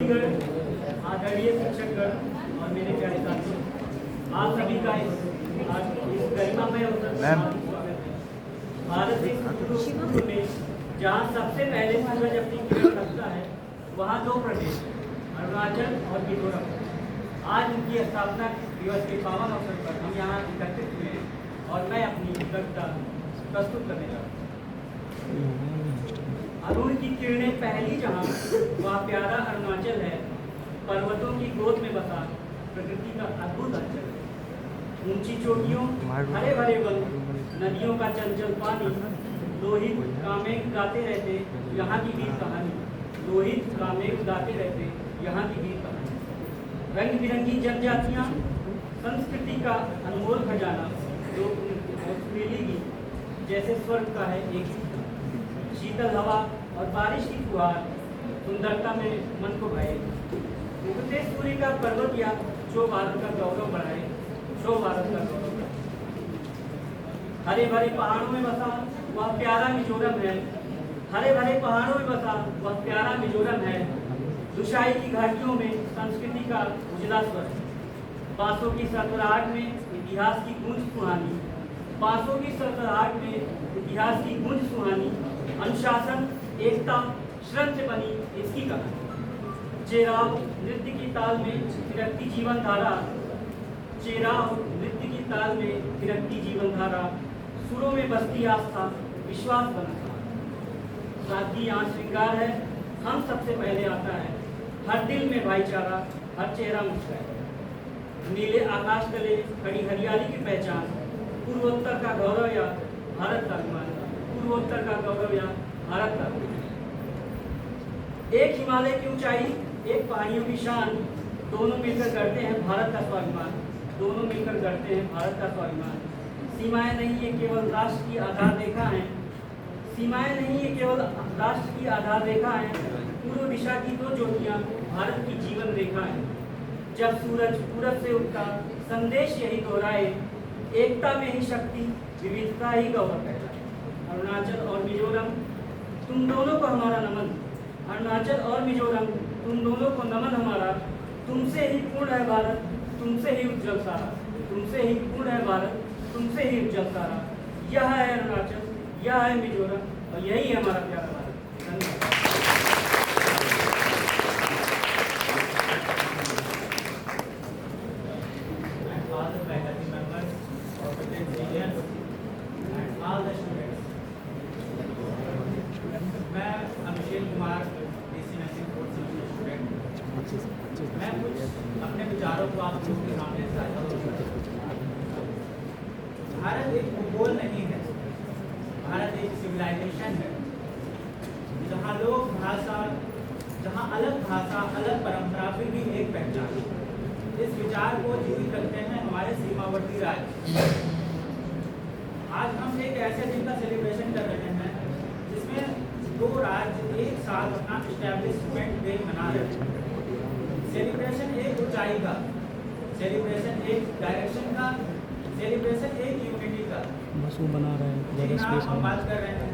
अतिथिगण, आदरणीय शिक्षकगण और मेरे प्यारे साथियों, आप सभी का इस गरिमामय अवसर पर भारत के पूर्व में जहाँ सबसे पहले सूरज अपनी किरण रखता है, वहाँ दो प्रदेश अरुणाचल और मिजोरम। आज उनकी स्थापना दिवस के पावन अवसर पर हम यहाँ एकत्रित हुए हैं और मैं अपनी कृतज्ञता प्रस्तुत करने जा रहा हूँ। अरुण की किरणें पहली जहाँ वह प्यारा अरुणाचल है, पर्वतों की गोद में बसा प्रकृति का अद्भुत अंचल है। ऊंची चोटियों, हरे भरे वन, नदियों का चंचल पानी, लोहित कामें गाते रहते यहाँ की वीर कहानी, लोहित कामें गाते रहते यहाँ की वीर कहानी। रंग बिरंगी जनजातियाँ, संस्कृति का अनमोल खजाना जो मिलेगी जैसे स्वर्ग का है एक शीतल हवा और बारिश की फुहार सुंदरता में मन को भाए। उगते सूर्य का पर्वत या जो भारत का गौरव बढ़ाए, जो भारत का गौरव बढ़ाए। हरे भरे पहाड़ों में बसा वह प्यारा मिजोरम है, हरे भरे पहाड़ों में बसा वह प्यारा मिजोरम है। दुशाई की घाटियों में संस्कृति का उजला स्वर, बांसों की सरसराहट में इतिहास की गूंज सुहानी, बांसों की सरसराहट में इतिहास की गूंज सुहानी। अनुशासन, एकता, श्रम से बनी इसकी कहानी। चेराव नृत्य की ताल में थिरकती जीवन धारा, चेराव नृत्य की ताल में थिरकती जीवन धारा। सुरों में बसती आस्था, विश्वास बनता। शादी यहाँ श्रृंगार है, हम सबसे पहले आता है। हर दिल में भाईचारा, हर चेहरा मुस्कुराए। नीले आकाश तले खड़ी हरियाली की पहचान, पूर्वोत्तर का गौरव या भारत का अभिमान, पूर्वोत्तर का गौरव या भारत का अभिमान। एक हिमालय की ऊंचाई, एक पहाड़ियों की शान, दोनों मिलकर गढ़ते हैं भारत का स्वाभिमान, दोनों मिलकर गढ़ते हैं भारत का स्वाभिमान। सीमाएं नहीं है केवल राष्ट्र की आधार रेखा है, सीमाएं नहीं है केवल राष्ट्र की आधार रेखा है। पूर्व दिशा की दो ज्योतियां भारत की जीवन रेखा है। जब सूरज पूरब से उगता संदेश यही दोहराए, एकता में ही शक्ति, विविधता ही गौरव है। अरुणाचल और मिजोरम, तुम दोनों को हमारा नमन। अरुणाचल और मिजोरम, तुम दोनों को नमन हमारा। तुमसे ही पूर्ण है भारत, तुमसे ही उज्जवल सारा, तुमसे ही पूर्ण है भारत, तुमसे ही उज्जवल सारा। यह है अरुणाचल, यह है मिजोरम और यही है हमारा प्यारा भारत। धन्यवाद। मैं अभिषेक कुमार स्टूडेंट, मैं कुछ अपने विचारों को आप लोगों के सामने साझा करूंगा। भारत एक भूगोल नहीं है, भारत एक सिविलाइजेशन है, जहाँ लोग भाषा, जहाँ अलग भाषा, अलग परंपरा फिर भी एक पहचान। इस विचार को जीवित रखते हैं हमारे सीमावर्ती राज्य। आज हम एक ऐसे दिन का सेलिब्रेशन कर रहे हैं जिसमें दो राज्य एक साथ अपना इस्टेब्लिशमेंट डे मना रहे हैं। सेलिब्रेशन एक ऊंचाई का, सेलिब्रेशन एक डायरेक्शन का, सेलिब्रेशन एक यूनिटी का। बस वो बना रहे हैं, हम बात कर रहे हैं